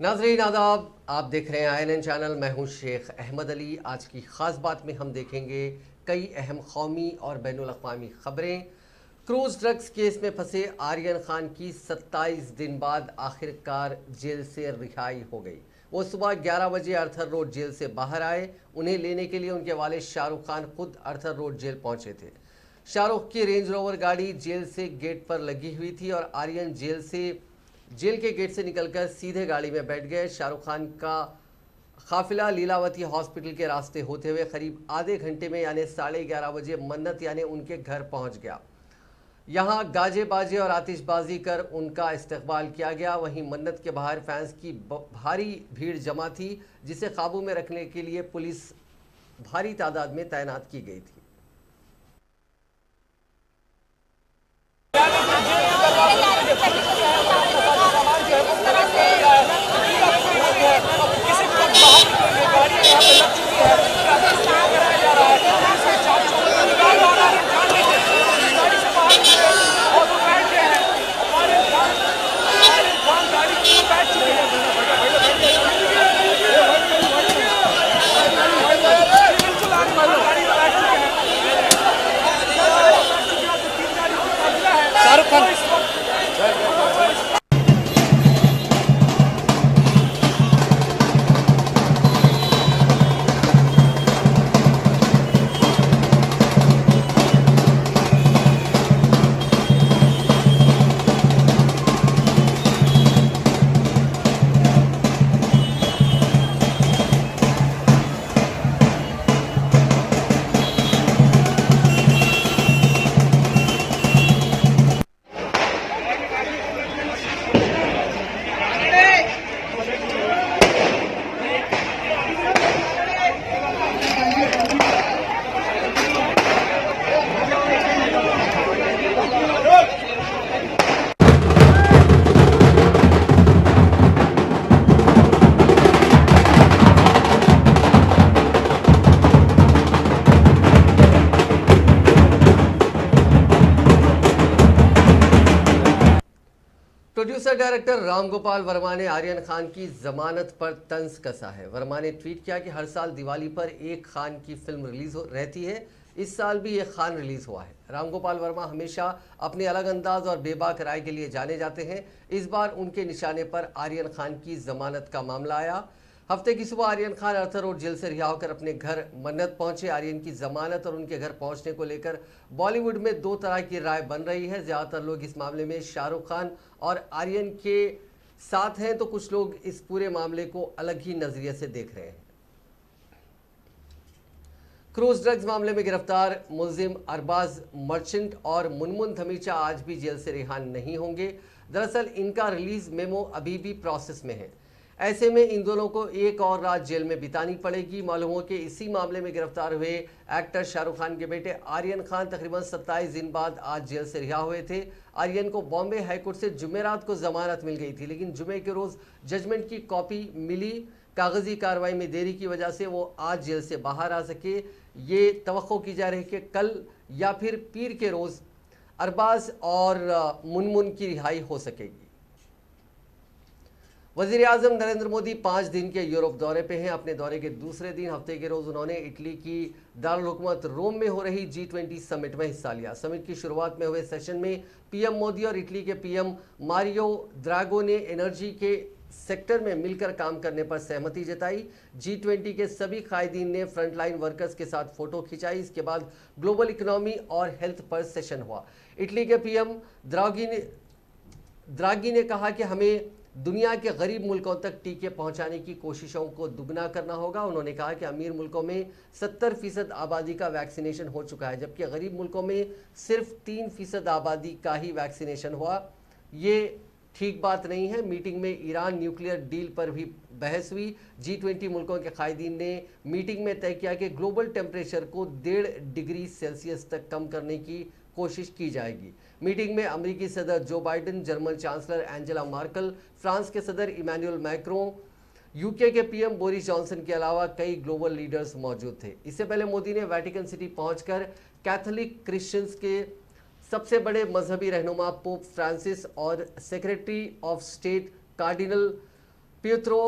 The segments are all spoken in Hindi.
नाजरीन आदाब, आप देख रहे हैं INN चैनल। मैं हूं शेख अहमद अली। आज की ख़ास बात में हम देखेंगे कई अहम कौमी और बैनुल अक़वामी ख़बरें। क्रूज़ ड्रग्स केस में फंसे आर्यन खान की 27 दिन बाद आखिरकार जेल से रिहाई हो गई। वो सुबह 11 बजे अर्थर रोड जेल से बाहर आए। उन्हें लेने के लिए उनके वालिद शाहरुख खान खुद अर्थर रोड जेल पहुंचे थे। शाहरुख की रेंज रोवर गाड़ी जेल से गेट पर लगी हुई थी और आर्यन जेल के गेट से निकलकर सीधे गाड़ी में बैठ गए। शाहरुख खान का काफिला लीलावती हॉस्पिटल के रास्ते होते हुए करीब आधे घंटे में यानी 11:30 बजे मन्नत यानी उनके घर पहुंच गया। यहां गाजे बाजे और आतिशबाजी कर उनका इस्तकबाल किया गया। वहीं मन्नत के बाहर फैंस की भारी भीड़ जमा थी, जिसे काबू में रखने के लिए पुलिस भारी तादाद में तैनात की गई थी। प्रोड्यूसर डायरेक्टर रामगोपाल वर्मा ने आर्यन खान की जमानत पर तंज कसा है। वर्मा ने ट्वीट किया कि हर साल दिवाली पर एक खान की फिल्म रिलीज रहती है, इस साल भी एक खान रिलीज हुआ है। रामगोपाल वर्मा हमेशा अपने अलग अंदाज और बेबाक राय के लिए जाने जाते हैं। इस बार उनके निशाने पर आर्यन खान की जमानत का मामला आया। हफ्ते की सुबह आर्यन खान अर्थर रोड जेल से रिहा होकर अपने घर मन्नत पहुंचे। आर्यन की जमानत और उनके घर पहुंचने को लेकर बॉलीवुड में दो तरह की राय बन रही है। ज़्यादातर लोग इस मामले में शाहरुख खान और आर्यन के साथ हैं, तो कुछ लोग इस पूरे मामले को अलग ही नजरिए से देख रहे हैं। क्रूज ड्रग्स मामले में गिरफ्तार मुलजिम अरबाज मर्चेंट और मुनमुन धमीचा आज भी जेल से रिहा नहीं होंगे। दरअसल इनका रिलीज मेमो अभी भी प्रोसेस में है। ऐसे में इन दोनों को एक और रात जेल में बितानी पड़ेगी। मालूम हो कि इसी मामले में गिरफ्तार हुए एक्टर शाहरुख खान के बेटे आर्यन खान तकरीबन 27 दिन बाद आज जेल से रिहा हुए थे। आर्यन को बॉम्बे हाईकोर्ट से जुमेरात को जमानत मिल गई थी, लेकिन जुमे के रोज जजमेंट की कॉपी मिली। कागजी कार्रवाई में देरी की वजह से वो आज जेल से बाहर आ सके। ये तवक्को की जा रही है कि कल या फिर पीर के रोज अरबाज और मुनमुन की रिहाई हो सकेगी। वज़ीर आज़म नरेंद्र मोदी 5 दिन के यूरोप दौरे पे हैं। अपने दौरे के दूसरे दिन हफ्ते के रोज उन्होंने इटली की दारुल हुकूमत रोम में हो रही G20 समिट में हिस्सा लिया। समिट की शुरुआत में हुए सेशन में पीएम मोदी और इटली के पीएम मारियो द्रागो ने एनर्जी के सेक्टर में मिलकर काम करने पर सहमति जताई। G20 के सभी कायदीन ने फ्रंटलाइन वर्कर्स के साथ फोटो खिंचाई। इसके बाद ग्लोबल इकोनॉमी और हेल्थ पर सेशन हुआ। इटली के पीएम द्रागी ने कहा कि हमें दुनिया के गरीब मुल्कों तक टीके पहुंचाने की कोशिशों को दुगना करना होगा। उन्होंने कहा कि अमीर मुल्कों में 70% आबादी का वैक्सीनेशन हो चुका है, जबकि गरीब मुल्कों में सिर्फ 3% आबादी का ही वैक्सीनेशन हुआ। ये ठीक बात नहीं है। मीटिंग में ईरान न्यूक्लियर डील पर भी बहस हुई। G20 मुल्कों के कायदीन ने मीटिंग में तय किया कि ग्लोबल टेम्परेचर को 1.5 डिग्री सेल्सियस तक कम करने की कोशिश की जाएगी। मीटिंग में अमेरिकी सदर Joe Biden, German chancellor Angela Merkel, France के सदर इमैनुअल मैक्रों, यूके के पीएम बोरिस जॉनसन के अलावा कई ग्लोबल लीडर्स मौजूद थे। इससे पहले मोदी ने वेटिकन सिटी पहुंचकर कैथोलिक क्रिश्चियंस के सबसे बड़े मजहबी रहनुमा पोप फ्रांसिस और secretary of state cardinal Pietro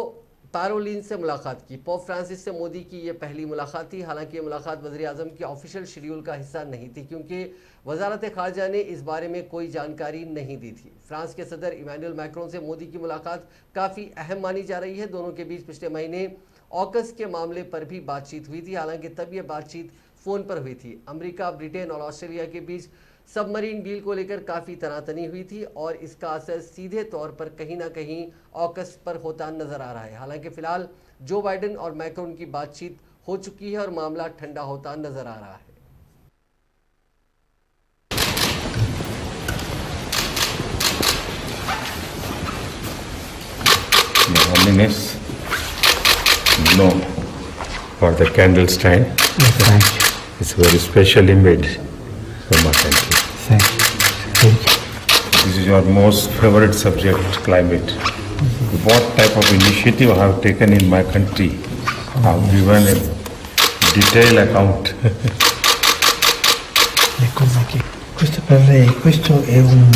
Parolin से मुलाकात की। पोप फ्रांसिस से मोदी की ये पहली मुलाकात थी। हालांकि ये मुलाकात वज़ीर आज़म की ऑफिशियल शेड्यूल का हिस्सा नहीं थी, क्योंकि वजारत खारजा ने इस बारे में कोई जानकारी नहीं दी थी। फ्रांस के सदर इमैनुअल मैक्रोन से मोदी की मुलाकात काफ़ी अहम मानी जा रही है। दोनों के बीच पिछले महीने ऑकस के मामले पर भी बातचीत हुई थी। हालांकि तब यह बातचीत फ़ोन पर हुई थी। अमेरिका, ब्रिटेन और ऑस्ट्रेलिया के बीच सबमरीन डील को लेकर काफ़ी तनातनी हुई थी और इसका असर सीधे तौर पर कहीं ना कहीं ऑकस पर होता नजर आ रहा है। हालांकि फिलहाल जो बाइडेन और मैक्रोन की बातचीत हो चुकी है और मामला ठंडा होता नजर आ रहा है। Your Holiness, no, for the candle stand. Thank you. It's very specially made for my country. Thank you. Thank you. This is your most favorite subject, climate. What type of initiative I have taken in my country? I have given a detailed account. Le cose che... Questo per lei, questo è un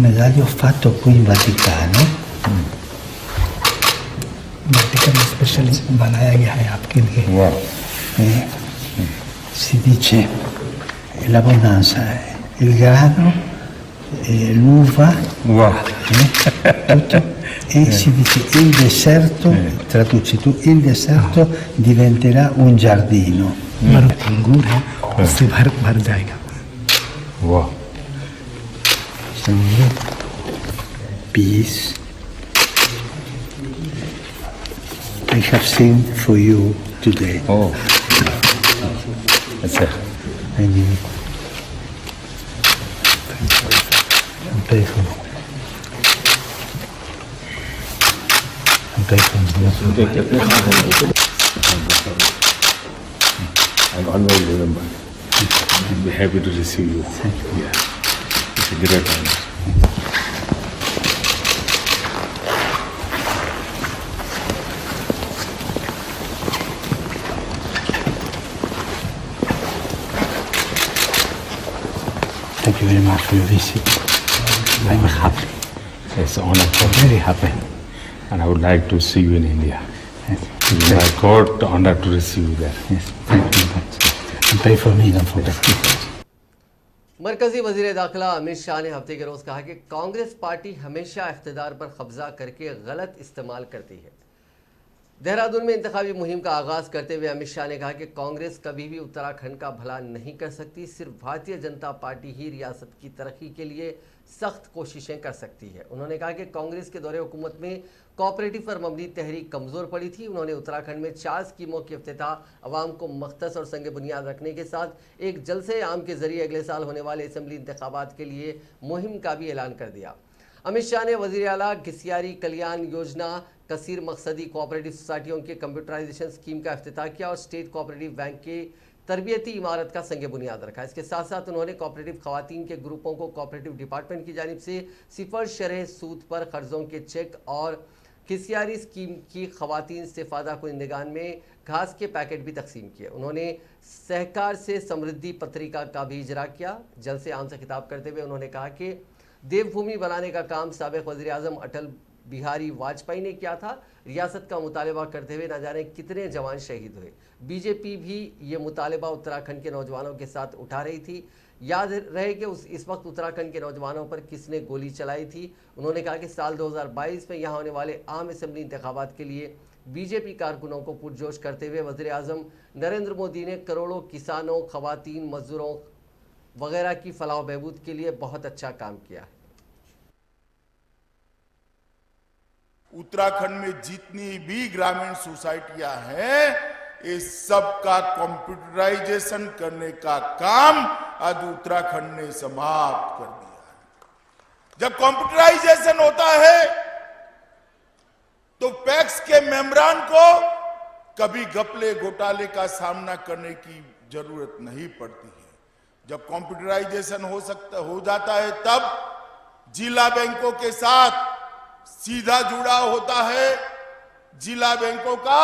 medaglio fatto qui in Vaticano. Vaticano specially बनाया गया है आपके लिए. Wow. Si dice l'abbondanza, il grano, l'uva, Wow. tutto. E si dice il deserto, traduci tu, il deserto diventerà un giardino. अंगूर है उससे भर जाएगा. Wow. Peace. I have seen for you today. Oh. That's it. And you pray for me. Pray for me. I'll always remember. I'll be happy to receive you. Thank you. Yeah. It's a great honor. Thank you very much for your visit. I'm happy. It's an honor for me. Very happy. And I would like to see you in India. Yes. It is my great honor to receive you there. Yes. Thank you. And pray for me, don't forget. मरकजी वजीर दाखिला अमित शाह ने हफ्ते के रोज कहा कि कांग्रेस पार्टी हमेशा इख्तिदार पर कब्जा करके गलत इस्तेमाल करती है। देहरादून में इंतखाबी मुहिम का आगाज करते हुए अमित शाह ने कहा कि कांग्रेस कभी भी उत्तराखंड का भला नहीं कर सकती, सिर्फ भारतीय जनता पार्टी ही रियासत की तरक्की के लिए सख्त कोशिशें कर सकती है। उन्होंने कहा कि कांग्रेस के दौरे हुकूमत में कोऑपरेटिव पर मबनी तहरीक कमज़ोर पड़ी थी। उन्होंने उत्तराखंड में 4 स्कीमों की इफ्तिताह अवाम को मख्तस और संग बुनियाद रखने के साथ एक जलसे आम के जरिए अगले साल होने वाले असम्बली इंतखाबात के लिए मुहिम का भी ऐलान कर दिया। अमित शाह ने वज़ीर आला घिसियारी कल्याण योजना, कसीर मकसदी कोऑपरेटिव सोसाइटियों के कंप्यूटराइजेशन स्कीम का इफ्तिताह किया और स्टेट कोऑपरेटिव बैंक के तरबियती इमारत का संग बुनियाद रखा। इसके साथ साथ उन्होंने कोऑपरेटिव खवातीन के ग्रुपों को कोऑपरेटिव डिपार्टमेंट की जानिब से 0% सूद पर कर्जों के चेक और खिसियारी स्कीम की खवातीन इस्तेफादा कुनिंदगान में घास के पैकेट भी तकसीम किए। उन्होंने सहकार से समृद्धि पत्रिका का भी इजरा किया। जलसे आम से खिताब करते हुए उन्होंने कहा कि देवभूमि बनाने का काम साबिक वज़ीर आज़म अटल बिहारी वाजपेयी ने किया था। रियासत का मुतालबा करते हुए न जाने कितने जवान शहीद हुए। बीजेपी भी ये मुतालबा उत्तराखंड के नौजवानों के साथ उठा रही थी। याद रहे कि इस वक्त उत्तराखंड के नौजवानों पर किसने गोली चलाई थी। उन्होंने कहा कि साल 2022 में यहाँ होने वाले आम असम्बली इंतखाबात के लिए बीजेपी कारकुनों को पुरजोश करते हुए वज़ीर आज़म नरेंद्र मोदी ने करोड़ों किसानों, खवातीन, मजदूरों वगैरह की फलाह व बहबूद के लिए बहुत अच्छा काम किया है। उत्तराखंड में जितनी भी ग्रामीण सोसाइटियां हैं, इस सब का कंप्यूटराइजेशन करने का काम आज उत्तराखंड ने समाप्त कर दिया है। जब कंप्यूटराइजेशन होता है तो पैक्स के मेंबरान को कभी घपले घोटाले का सामना करने की जरूरत नहीं पड़ती है। जब कंप्यूटराइजेशन हो जाता है तब जिला बैंकों के साथ सीधा जुड़ाव होता है। जिला बैंकों का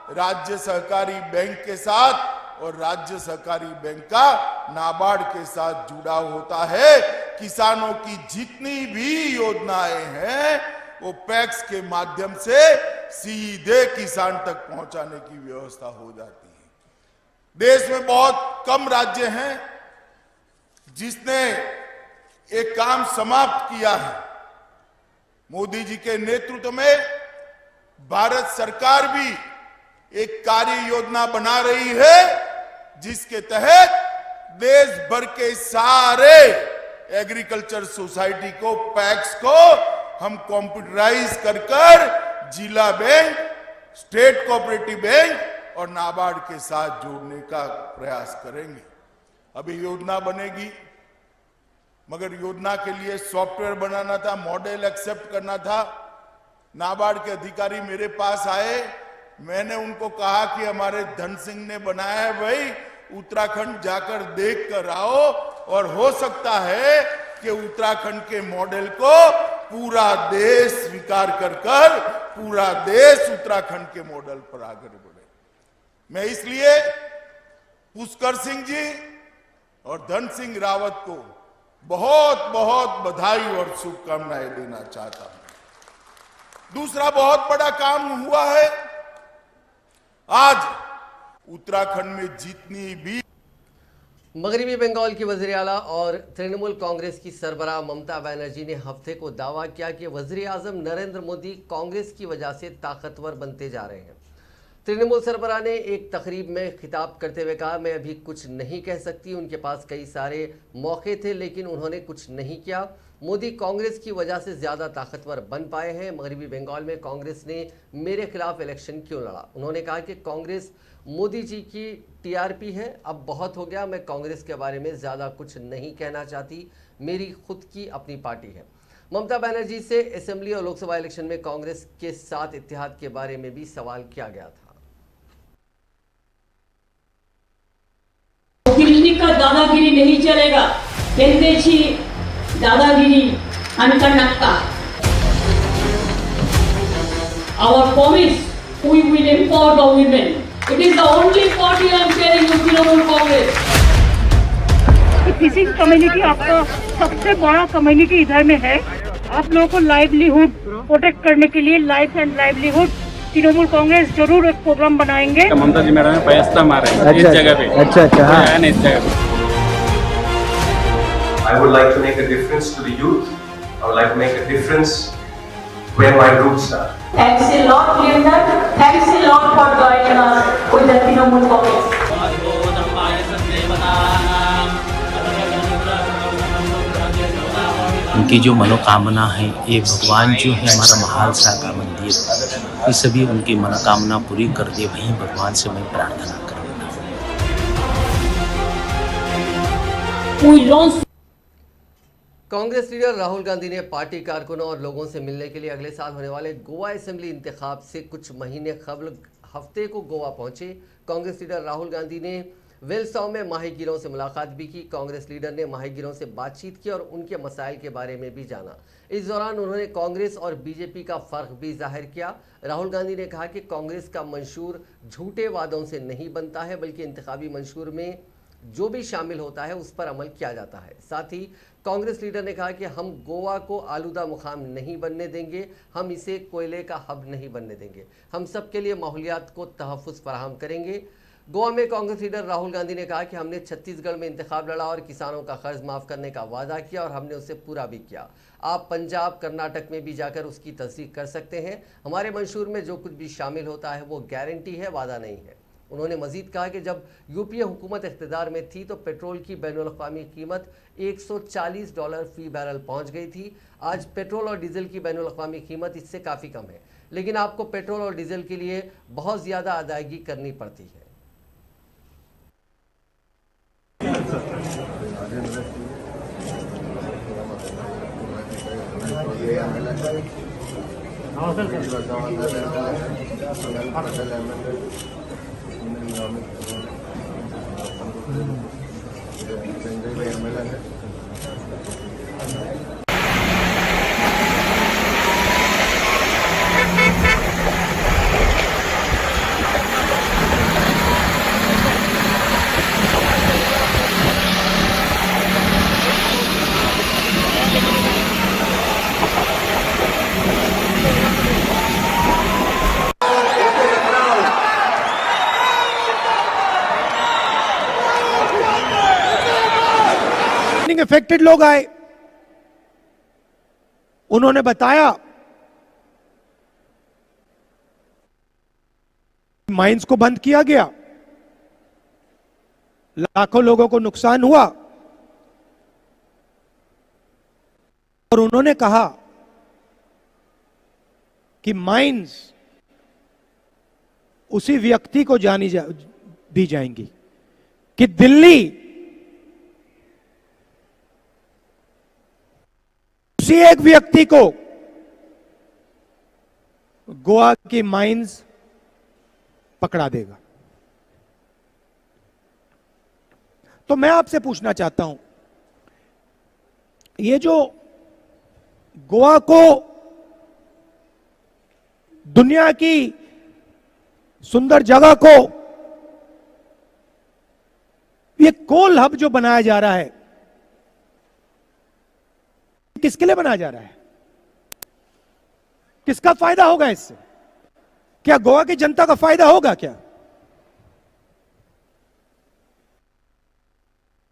राज्य सहकारी बैंक के साथ और राज्य सहकारी बैंक का नाबार्ड के साथ जुड़ाव होता है। किसानों की जितनी भी योजनाएं हैं वो पैक्स के माध्यम से सीधे किसान तक पहुंचाने की व्यवस्था हो जाती है। देश में बहुत कम राज्य हैं जिसने एक काम समाप्त किया है। मोदी जी के नेतृत्व में भारत सरकार भी एक कार्य योजना बना रही है जिसके तहत देश भर के सारे एग्रीकल्चर सोसाइटी को, पैक्स को हम कंप्यूटराइज कर जिला बैंक, स्टेट कोऑपरेटिव बैंक और नाबार्ड के साथ जोड़ने का प्रयास करेंगे। अभी योजना बनेगी, मगर योजना के लिए सॉफ्टवेयर बनाना था, मॉडल एक्सेप्ट करना था। नाबार्ड के अधिकारी मेरे पास आए, मैंने उनको कहा कि हमारे धन सिंह ने बनाया है, भाई उत्तराखंड जाकर देख कर आओ, और हो सकता है कि उत्तराखंड के मॉडल को पूरा देश स्वीकार कर पूरा देश उत्तराखंड के मॉडल पर आगे बढ़े। मैं इसलिए पुष्कर सिंह जी और धन सिंह रावत को बहुत बहुत बधाई और शुभकामनाएं देना चाहता हूं। दूसरा बहुत बड़ा काम हुआ है, आज उत्तराखंड में जितनी भी मगरबी बंगाल की वज़ीर आला और तृणमूल कांग्रेस की सरबराह ममता बनर्जी ने हफ्ते को दावा किया कि वज़ीर आज़म नरेंद्र मोदी कांग्रेस की वजह से ताकतवर बनते जा रहे हैं। तृणमूल सरबराह ने एक तकरीब में खिताब करते हुए कहा, मैं अभी कुछ नहीं कह सकती, उनके पास कई सारे मौके थे लेकिन उन्होंने कुछ नहीं किया। मोदी कांग्रेस की वजह से ज़्यादा ताकतवर बन पाए हैं। मगरबी बंगाल में कांग्रेस ने मेरे खिलाफ इलेक्शन क्यों लड़ा? उन्होंने कहा कि कांग्रेस मोदी जी की टीआरपी है, अब बहुत हो गया, मैं कांग्रेस के बारे में ज़्यादा कुछ नहीं कहना चाहती, मेरी खुद की अपनी पार्टी है। ममता बनर्जी से असेंबली और लोकसभा इलेक्शन में कांग्रेस के साथ इत्तेहाद के बारे में भी सवाल किया गया था। दिल्ली का दादागिरी नहीं चलेगा, हिंदेशी दादागिरी अंतर नक्का। Our promise, we will empower the women. It is the only party I am telling you, Trinamool Congress. Fishing community आपका सबसे बड़ा कम्युनिटी इधर में है। आप लोगों को लाइवलीहुड प्रोटेक्ट करने के लिए life and livelihood Trinamool Congress जरूर एक प्रोग्राम बनाएंगे। ममता जी मैडम पैसा मारे इस जगह पे। अच्छा हाँ इस जगह पे। I would like to make a difference to the youth. I would like to make a difference where my roots are. Thanks a lot, Linda. Thanks a lot for joining us with the Trinamool Congress. उनकी जो मनोकामना है, ये भगवान जो है हमारा महालसा का मंदिर, ये सभी उनकी मनोकामना पूरी कर दे, वहीं भगवान से मैं प्रार्थना करूँगा। कांग्रेस लीडर राहुल गांधी ने पार्टी कारकुनों और लोगों से मिलने के लिए अगले साल होने वाले गोवा असेंबली इंतखाब से कुछ महीने कबल हफ्ते को गोवा पहुंचे। कांग्रेस लीडर राहुल गांधी ने वेलसाव में माहीगीरों से मुलाकात भी की। कांग्रेस लीडर ने माहीगीरों से बातचीत की और उनके मसाइल के बारे में भी जाना। इस दौरान उन्होंने कांग्रेस और बीजेपी का फ़र्क भी जाहिर किया। राहुल गांधी ने कहा कि कांग्रेस का मंशूर झूठे वादों से नहीं बनता है, बल्कि इंतखाबी मंशूर में जो भी शामिल होता है उस पर अमल किया जाता है। साथ ही कांग्रेस लीडर ने कहा कि हम गोवा को आलूदा मुकाम नहीं बनने देंगे, हम इसे कोयले का हब नहीं बनने देंगे, हम सबके लिए माहौलियात को तहफ़्फ़ुज़ फराहम करेंगे। गोवा में कांग्रेस लीडर राहुल गांधी ने कहा कि हमने छत्तीसगढ़ में इंतखाब लड़ा और किसानों का कर्ज माफ़ करने का वादा किया और हमने उसे पूरा भी किया। आप पंजाब कर्नाटक में भी जाकर उसकी तस्दीक कर सकते हैं। हमारे मंशूर में जो कुछ भी शामिल होता है वो गारंटी है, वादा नहीं है। उन्होंने मजीद कहा कि जब यूपीए हुकूमत इख्तिदार में थी तो पेट्रोल की बैनुल-अक़वामी कीमत $140 फी बैरल पहुंच गई थी। आज पेट्रोल और डीजल की बैनुल-अक़वामी कीमत इससे काफ़ी कम है, लेकिन आपको पेट्रोल और डीजल के लिए बहुत ज़्यादा अदायगी करनी पड़ती है। अफेक्टेड लोग आए, उन्होंने बताया माइंस को बंद किया गया, लाखों लोगों को नुकसान हुआ, और उन्होंने कहा कि माइंस उसी व्यक्ति को दी जाएंगी कि दिल्ली उसी एक व्यक्ति को गोवा की माइंस पकड़ा देगा। तो मैं आपसे पूछना चाहता हूं, ये जो गोवा को दुनिया की सुंदर जगह को ये कोल हब जो बनाया जा रहा है, किसके लिए बनाया जा रहा है? किसका फायदा होगा इससे? क्या गोवा की जनता का फायदा होगा? क्या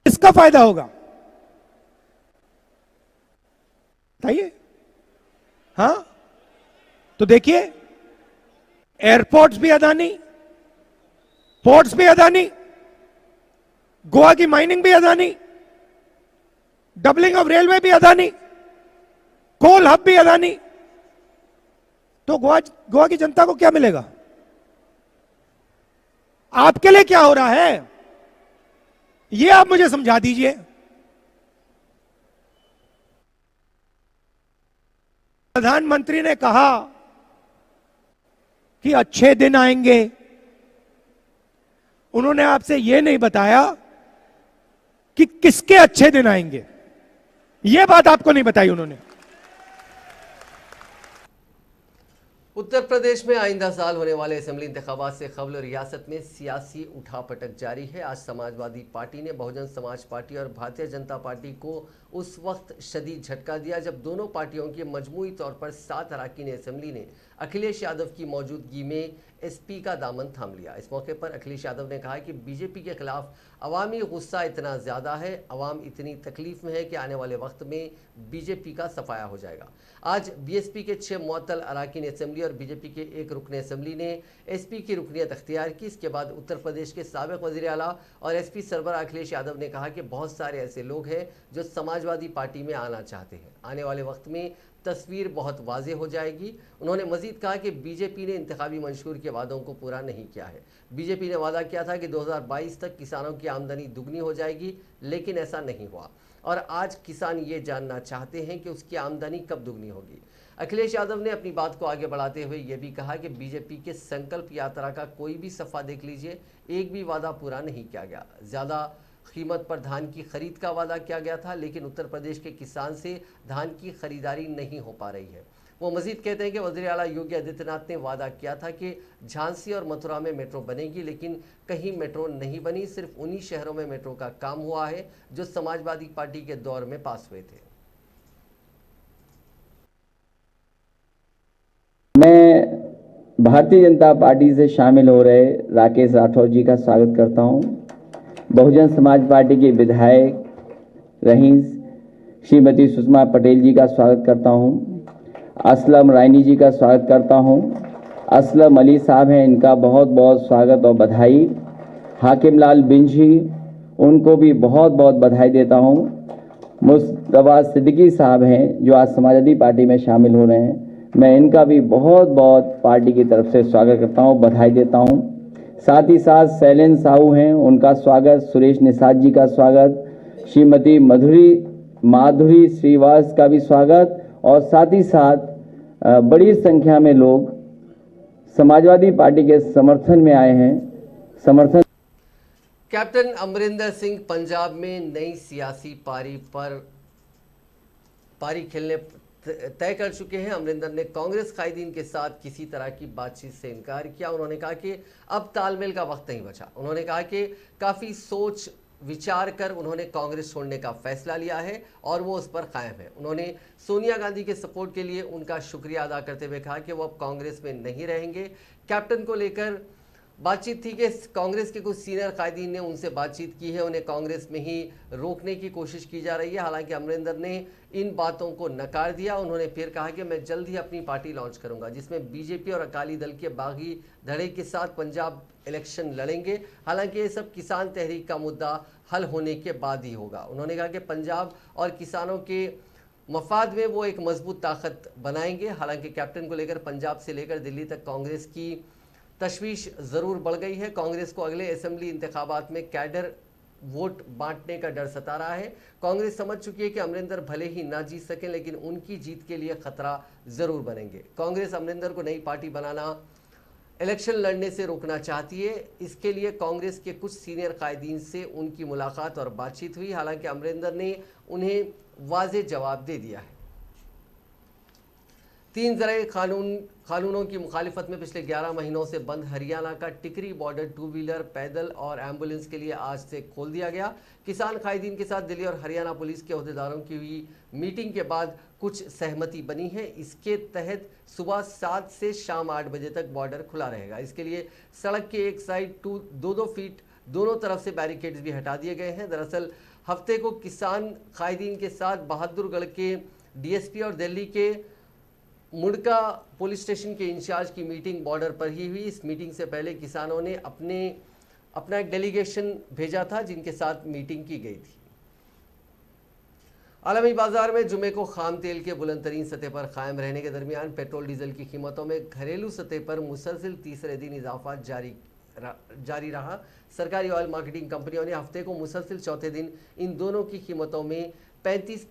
किसका फायदा होगा बताइए। हां, तो देखिए, एयरपोर्ट्स भी अदानी, पोर्ट्स भी अदानी, गोवा की माइनिंग भी अदानी, डबलिंग ऑफ रेलवे भी अदानी, कोल हब भी अदानी। तो गोवा की जनता को क्या मिलेगा? आपके लिए क्या हो रहा है, ये आप मुझे समझा दीजिए। प्रधानमंत्री ने कहा कि अच्छे दिन आएंगे, उन्होंने आपसे यह नहीं बताया कि किसके अच्छे दिन आएंगे, यह बात आपको नहीं बताई उन्होंने। उत्तर प्रदेश में आइंदा साल होने वाले असेंबली इंतखाबात से कबल रियासत में सियासी उठापटक जारी है। आज समाजवादी पार्टी ने बहुजन समाज पार्टी और भारतीय जनता पार्टी को उस वक्त शदीद झटका दिया जब दोनों पार्टियों की मजमूई तौर पर 7 अरकान असेंबली ने अखिलेश यादव की मौजूदगी में एसपी का दामन थाम लिया। इस मौके पर अखिलेश यादव ने कहा कि बीजेपी के खिलाफ अवामी गुस्सा इतना ज़्यादा है, अवाम इतनी तकलीफ में है कि आने वाले वक्त में बीजेपी का सफाया हो जाएगा। आज बीएसपी के 6 मुअत्तल अरकान असेंबली और बीजेपी के 1 रुकन असेंबली ने एसपी की रुकनियत अख्तियार की। इसके बाद उत्तर प्रदेश के साबिक वज़ीर आला और एसपी सरबराह अखिलेश यादव ने कहा कि बहुत सारे ऐसे लोग हैं जो समाजवादी पार्टी में आना चाहते हैं, आने वाले वक्त में तस्वीर बहुत वाज़े हो जाएगी। उन्होंने मजीद कहा कि बीजेपी ने इंतखाबी मंशूर के वादों को पूरा नहीं किया है। बीजेपी ने वादा किया था कि 2022 तक किसानों की आमदनी दुगनी हो जाएगी, लेकिन ऐसा नहीं हुआ और आज किसान ये जानना चाहते हैं कि उसकी आमदनी कब दुगनी होगी। अखिलेश यादव ने अपनी बात को आगे बढ़ाते हुए ये भी कहा कि बीजेपी के संकल्प यात्रा का कोई भी सफ़ा देख लीजिए, एक भी वादा पूरा नहीं किया गया। ज़्यादा कीमत पर धान की खरीद का वादा किया गया था, लेकिन उत्तर प्रदेश के किसान से धान की खरीदारी नहीं हो पा रही है। वो मजीद कहते हैं कि वज़ीर आला योगी आदित्यनाथ ने वादा किया था कि झांसी और मथुरा में मेट्रो बनेगी, लेकिन कहीं मेट्रो नहीं बनी। सिर्फ उन्हीं शहरों में मेट्रो का काम हुआ है जो समाजवादी पार्टी के दौर में पास हुए थे। मैं भारतीय जनता पार्टी से शामिल हो रहे राकेश राठौर जी का स्वागत करता हूं। बहुजन समाज पार्टी के विधायक रही श्रीमती सुषमा पटेल जी का स्वागत करता हूं। असलम रायनी जी का स्वागत करता हूं। असलम अली साहब हैं, इनका बहुत बहुत स्वागत और बधाई। हाकिम लाल बिंझी, उनको भी बहुत बहुत बधाई देता हूं। मुस्तफा सिद्दीकी साहब हैं जो आज समाजवादी पार्टी में शामिल हो रहे हैं, मैं इनका भी बहुत बहुत पार्टी की तरफ से स्वागत करता हूं, बधाई देता हूं। साथ ही साथ शैलेंद्र साहू हैं, उनका स्वागत। सुरेश निषाद जी का स्वागत। श्रीमती माधुरी श्रीवास का भी स्वागत। और साथ ही साथ बड़ी संख्या में लोग समाजवादी पार्टी के समर्थन में आए हैं। कैप्टन अमरिंदर सिंह पंजाब में नई सियासी पारी खेलने तय कर चुके हैं। अमरिंदर ने कांग्रेस कायदीन के साथ किसी तरह की बातचीत से इनकार किया। उन्होंने कहा कि अब तालमेल का वक्त नहीं बचा। उन्होंने कहा कि काफ़ी सोच विचार कर उन्होंने कांग्रेस छोड़ने का फैसला लिया है और वो उस पर कायम है। उन्होंने सोनिया गांधी के सपोर्ट के लिए उनका शुक्रिया अदा करते हुए कहा कि वो अब कांग्रेस में नहीं रहेंगे। कैप्टन को लेकर बातचीत थी कि कांग्रेस के कुछ सीनियर कायदीन ने उनसे बातचीत की है, उन्हें कांग्रेस में ही रोकने की कोशिश की जा रही है। हालांकि अमरिंदर ने इन बातों को नकार दिया। उन्होंने फिर कहा कि मैं जल्द ही अपनी पार्टी लॉन्च करूंगा, जिसमें बीजेपी और अकाली दल के बागी धड़े के साथ पंजाब इलेक्शन लड़ेंगे। हालांकि ये सब किसान तहरीक का मुद्दा हल होने के बाद ही होगा। उन्होंने कहा कि पंजाब और किसानों के मफाद में वो एक मजबूत ताकत बनाएंगे। हालांकि कैप्टन को लेकर पंजाब से लेकर दिल्ली तक कांग्रेस की तशवीश ज़रूर बढ़ गई है। कांग्रेस को अगले असेंबली इंतखाबात में कैडर वोट बांटने का डर सता रहा है। कांग्रेस समझ चुकी है कि अमरिंदर भले ही ना जीत सकें, लेकिन उनकी जीत के लिए खतरा ज़रूर बनेंगे। कांग्रेस अमरिंदर को नई पार्टी बनाना, इलेक्शन लड़ने से रोकना चाहती है। इसके लिए कांग्रेस के कुछ सीनियर कायदीन से उनकी मुलाकात और बातचीत हुई। हालांकि अमरिंदर ने उन्हें वाज़े जवाब दे दिया है। 3 ज़राए कानूनों की मुखालिफत में पिछले 11 महीनों से बंद हरियाणा का टिकरी बॉर्डर 2 व्हीलर, पैदल और एम्बुलेंस के लिए आज से खोल दिया गया। किसान कायदीन के साथ दिल्ली और हरियाणा पुलिस के अहदेदारों की हुई मीटिंग के बाद कुछ सहमति बनी है। इसके तहत सुबह 7 से शाम 8 बजे तक बॉर्डर खुला रहेगा। इसके लिए सड़क के एक साइड 2-2 फीट दोनों तरफ से बैरिकेड्स भी हटा दिए गए हैं। दरअसल हफ्ते को किसान कायदीन के साथ बहादुरगढ़ के डीएसपी और दिल्ली के मुड़का पुलिस स्टेशन के इंचार्ज की मीटिंग बॉर्डर पर ही हुई। इस मीटिंग से पहले किसानों ने अपना एक डेलीगेशन भेजा था, जिनके साथ मीटिंग की गई थी। आलमी बाजार में जुमे को खाम तेल के बुलंद तरीन सतह पर कायम रहने के दरमियान पेट्रोल डीजल की कीमतों में घरेलू सतह पर मुसलसिल तीसरे दिन इजाफा जारी रहा। सरकारी ऑयल मार्केटिंग कंपनियों ने हफ्ते को मुसलसिल चौथे दिन इन दोनों की कीमतों में 35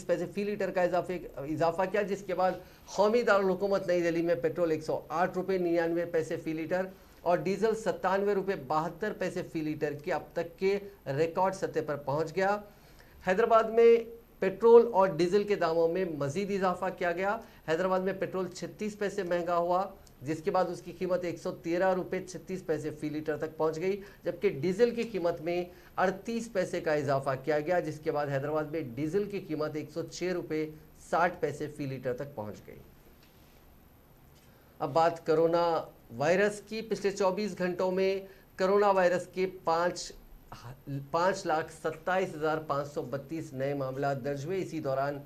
पैसे फी लीटर का इजाफा किया, जिसके बाद कौमी दारुल हुकूमत नई दिल्ली में पेट्रोल 108 रुपये 99 पैसे फी लीटर और डीजल 97 रुपये 72 पैसे फी लीटर की अब तक के रिकॉर्ड सतह पर पहुंच गया। हैदराबाद में पेट्रोल और डीजल के दामों में मजीद इजाफा किया गया। हैदराबाद में पेट्रोल 36 पैसे महंगा हुआ, जिसके बाद उसकी कीमत 113 रुपये 36 पैसे फी लीटर तक पहुंच गई, जबकि डीजल की कीमत में 38 पैसे का इजाफा किया गया, जिसके बाद हैदराबाद में डीजल की कीमत 106 रुपये 60 पैसे फी लीटर तक पहुंच गई। अब बात कोरोना वायरस की। पिछले 24 घंटों में कोरोना वायरस के 5,27,532 नए मामला दर्ज हुए। इसी दौरान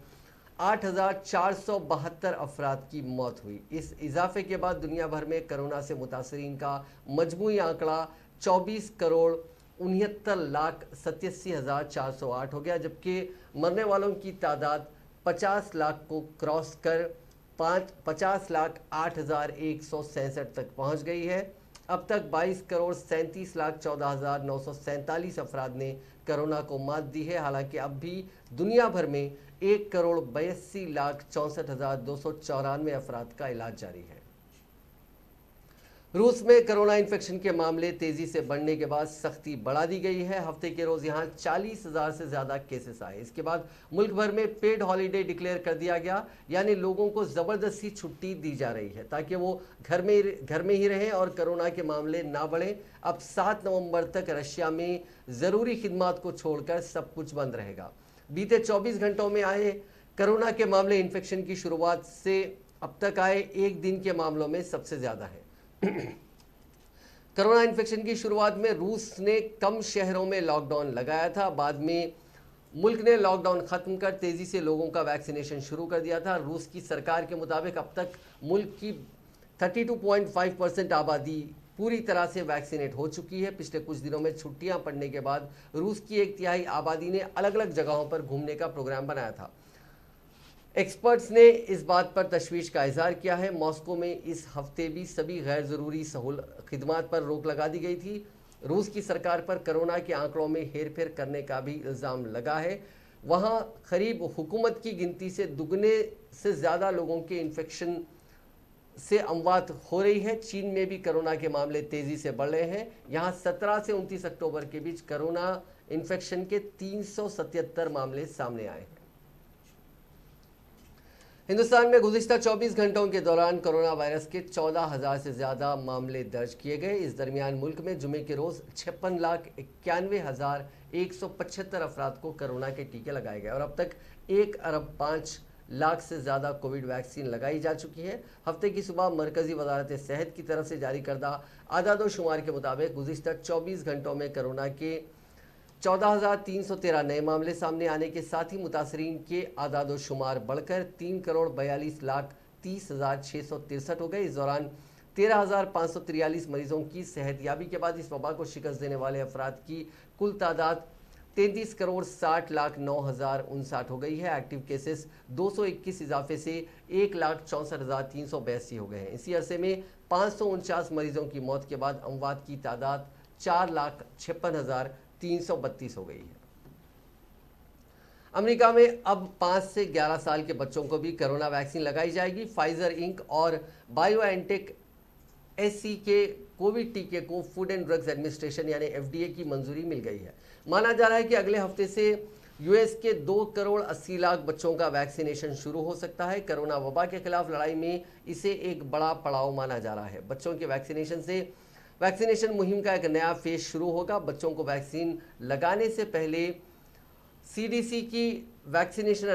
8,472 अफराद की मौत हुई। इस इजाफे के बाद दुनिया भर में कोरोना से मुतासरीन का मजमूई आंकड़ा 24,69,87,408 हो गया, जबकि मरने वालों की तादाद 50 लाख को क्रॉस कर 50,08,167 तक पहुंच गई है। अब तक 22,37,14,947 अफराद ने कोरोना को मात दी है। हालांकि अब भी दुनिया भर में 1,82,64,294 अफराद का इलाज जारी है। रूस में कोरोना इन्फेक्शन के मामले तेजी से बढ़ने के बाद सख्ती बढ़ा दी गई है। हफ्ते के रोज यहां 40,000 से ज्यादा केसेस आए। इसके बाद मुल्क भर में पेड हॉलीडे डिक्लेयर कर दिया गया, यानी लोगों को जबरदस्ती छुट्टी दी जा रही है ताकि वो घर में ही रहें और कोरोना के मामले ना बढ़ें। अब 7 नवंबर तक रशिया में जरूरी खिदमात को छोड़कर सब कुछ बंद रहेगा। बीते 24 घंटों में आए कोरोना के मामले इन्फेक्शन की शुरुआत से अब तक आए एक दिन के मामलों में सबसे ज्यादा है। कोरोना इन्फेक्शन की शुरुआत में रूस ने कम शहरों में लॉकडाउन लगाया था। बाद में मुल्क ने लॉकडाउन खत्म कर तेजी से लोगों का वैक्सीनेशन शुरू कर दिया था। रूस की सरकार के मुताबिक अब तक मुल्क की 32.5% आबादी पूरी तरह से वैक्सीनेट हो चुकी है। पिछले कुछ दिनों में छुट्टियां पड़ने के बाद रूस की 1/3 आबादी ने अलग अलग जगहों पर घूमने का प्रोग्राम बनाया था। एक्सपर्ट्स ने इस बात पर तशवीश का इजहार किया है। मॉस्को में इस हफ्ते भी सभी गैर ज़रूरी खिदमात पर रोक लगा दी गई थी। रूस की सरकार पर कोरोना के आंकड़ों में हेरफेर करने का भी इल्ज़ाम लगा है। वहाँ करीब हुकूमत की गिनती से दुगने से ज़्यादा लोगों के इन्फेक्शन से अमवात हो रही है। चीन में भी कोरोना के मामले तेज़ी से बढ़ रहे हैं। यहाँ 17 से 29 अक्टूबर के बीच कोरोना इन्फेक्शन के 377 मामले सामने आए हैं। हिंदुस्तान में गुज़िश्ता 24 घंटों के दौरान कोरोना वायरस के 14,000 से ज़्यादा मामले दर्ज किए गए। इस दरमियान मुल्क में जुमे के रोज़ 56,91,175 अफराद को कोरोना के टीके लगाए गए और अब तक 1,05 लाख से ज़्यादा कोविड वैक्सीन लगाई जा चुकी है। हफ्ते की सुबह मरकज़ी वजारत सेहत की तरफ से जारी करदा आदाद शुमार के मुताबिक गुज़िश्ता 24 घंटों में कोरोना के 14,313 नए मामले सामने आने के साथ ही मुतासरीन के आदाद शुमार बढ़कर 3,42,30,663 हो गए। इस दौरान 13,543 मरीजों की सेहतयाबी के बाद इस वबा को शिकस्त देने वाले अफराद की कुल तादाद 33,60,09,059 हो गई है। एक्टिव केसेस 221 इजाफे से 1,64,382 हो गए हैं। इसी अरसे में 549 मरीजों की मौत के बाद अमवात की तादाद 4,56,332 हो गई है। अमेरिका में अब 5 से 11 साल के बच्चों को भी कोरोना वैक्सीन लगाई जाएगी। फाइजर इंक और बायोएनटेक एससी के कोविड टीके को फूड एंड ड्रग्स एडमिनिस्ट्रेशन यानी एफडीए की मंजूरी मिल गई है। माना जा रहा है कि अगले हफ्ते से यूएस के 2,80,00,000 बच्चों का वैक्सीनेशन शुरू हो सकता है। कोरोना वबा के खिलाफ लड़ाई में इसे एक बड़ा पड़ाव माना जा रहा है। बच्चों के वैक्सीनेशन मुहिम का एक नया फेज शुरू होगा। बच्चों को वैक्सीन लगाने से पहले सीडीसी की वैक्सीनेशन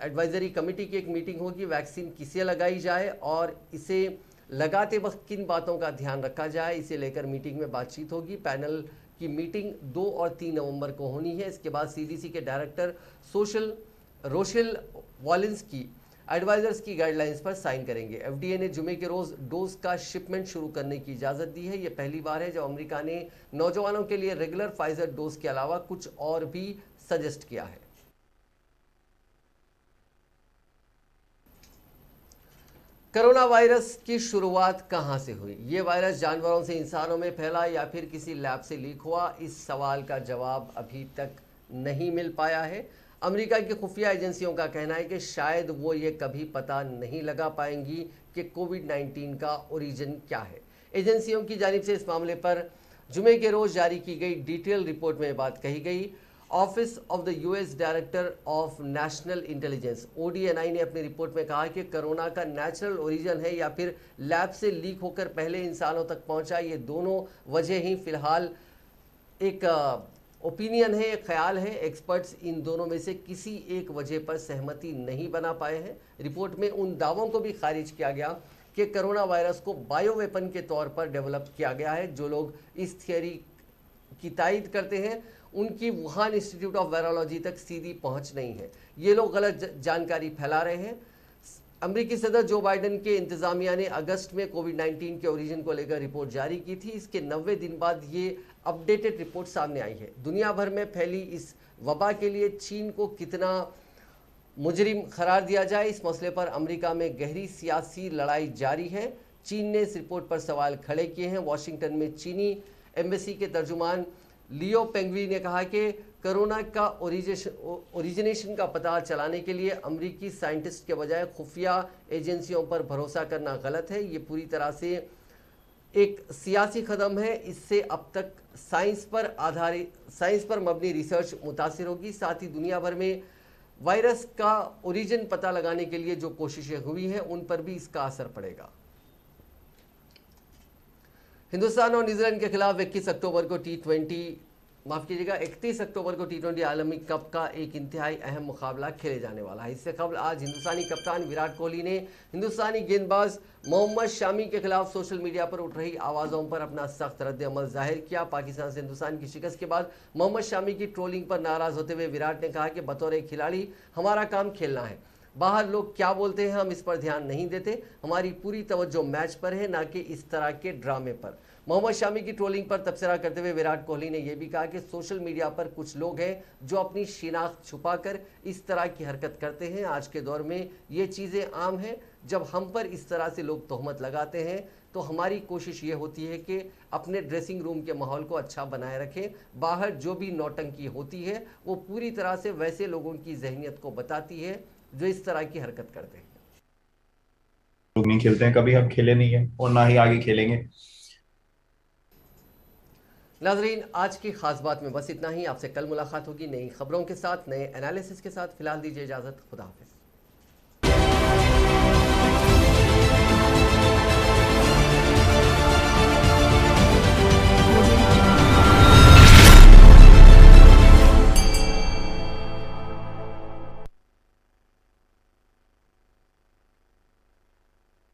एडवाइजरी कमेटी की एक मीटिंग होगी। वैक्सीन किसे लगाई जाए और इसे लगाते वक्त किन बातों का ध्यान रखा जाए, इसे लेकर मीटिंग में बातचीत होगी। पैनल की मीटिंग 2 और 3 नवंबर को होनी है। इसके बाद सीडीसी के डायरेक्टर रोशेल वॉलिंस्की एडवाइजर्स की गाइडलाइंस पर साइन करेंगे। एफडीए ने जुमे के रोज डोज का शिपमेंट शुरू करने की इजाज़त दी है। यह पहली बार है जब अमेरिका ने नौजवानों के लिए रेगुलर फाइजर डोज के अलावा कुछ और भी सजेस्ट किया है। कोरोना वायरस की शुरुआत कहां से हुई? ये वायरस जानवरों से इंसानों में फैला या फिर किसी लैब से लीक हुआ? इस सवाल का जवाब अभी तक नहीं मिल पाया है। अमेरिका की खुफिया एजेंसियों का कहना है कि शायद वो ये कभी पता नहीं लगा पाएंगी कि कोविड-19 का ओरिजिन क्या है। एजेंसियों की जानिब से इस मामले पर जुमे के रोज जारी की गई डिटेल रिपोर्ट में बात कही गई। Office of the US director of national intelligence ODNI ने अपनी रिपोर्ट में कहा कि कोरोना का नेचुरल ओरिजिन है या फिर लैब से लीक होकर पहले इंसानों तक पहुंचा, ये दोनों वजह ही फिलहाल एक ओपिनियन है, एक ख्याल है। एक्सपर्ट्स इन दोनों में से किसी एक वजह पर सहमति नहीं बना पाए हैं। रिपोर्ट में उन दावों को भी खारिज किया गया कि कोरोना वायरस को बायो वेपन के तौर पर डेवलप किया गया है। जो लोग इस थियरी की तायद करते हैं उनकी वुहान इंस्टीट्यूट ऑफ वायरोलॉजी तक सीधी पहुंच नहीं है। ये लोग गलत जानकारी फैला रहे हैं। अमेरिकी सदर जो बाइडेन के इंतजामिया ने अगस्त में कोविड-19 के ओरिजिन को लेकर रिपोर्ट जारी की थी। इसके 90 दिन बाद ये अपडेटेड रिपोर्ट सामने आई है। दुनिया भर में फैली इस वबा के लिए चीन को कितना मुजरिम करार दिया जाए, इस मसले पर अमेरिका में गहरी सियासी लड़ाई जारी है। चीन ने इस रिपोर्ट पर सवाल खड़े किए हैं। वॉशिंगटन में चीनी एम्बेसी के तर्जुमान लियो पेंगवी ने कहा कि कोरोना का ओरिजिनेशन का पता चलाने के लिए अमेरिकी साइंटिस्ट के बजाय खुफिया एजेंसियों पर भरोसा करना गलत है। ये पूरी तरह से एक सियासी कदम है। इससे अब तक साइंस पर मबनी रिसर्च मुतासिर होगी। साथ ही दुनिया भर में वायरस का ओरिजिन पता लगाने के लिए जो कोशिशें हुई हैं उन पर भी इसका असर पड़ेगा। हिंदुस्तान और न्यूजीलैंड के खिलाफ 31 अक्टूबर को T20 आलमी कप का एक इंतहाई अहम मुकाबला खेले जाने वाला है। इससे कबल आज हिंदुस्तानी कप्तान विराट कोहली ने हिंदुस्तानी गेंदबाज मोहम्मद शामी के खिलाफ सोशल मीडिया पर उठ रही आवाज़ों पर अपना सख्त रद्द-ए-अमल जाहिर किया। पाकिस्तान से हिंदुस्तान की शिकस्त के बाद मोहम्मद शामी की ट्रोलिंग पर नाराज़ होते हुए विराट ने कहा कि बतौर एक खिलाड़ी हमारा काम खेलना है, बाहर लोग क्या बोलते हैं हम इस पर ध्यान नहीं देते, हमारी पूरी तवज्जो मैच पर है, ना कि इस तरह के ड्रामे पर। मोहम्मद शामी की ट्रोलिंग पर तबसरा करते हुए विराट कोहली ने यह भी कहा कि सोशल मीडिया पर कुछ लोग हैं जो अपनी शिनाख्त छुपाकर इस तरह की हरकत करते हैं। आज के दौर में ये चीज़ें आम हैं। जब हम पर इस तरह से लोग तोहमत लगाते हैं तो हमारी कोशिश ये होती है कि अपने ड्रेसिंग रूम के माहौल को अच्छा बनाए रखें। बाहर जो भी नौटंकी होती है वो पूरी तरह से वैसे लोगों की जहनीत को बताती है जो इस तरह की हरकत करते हैं। लोग नहीं खेलते हैं, कभी हम खेले नहीं है और ना ही आगे खेलेंगे। नाजरीन, आज की खास बात में बस इतना ही। आपसे कल मुलाकात होगी नई खबरों के साथ, नए एनालिसिस के साथ। फिलहाल दीजिए इजाज़त। खुदा हाफिज़।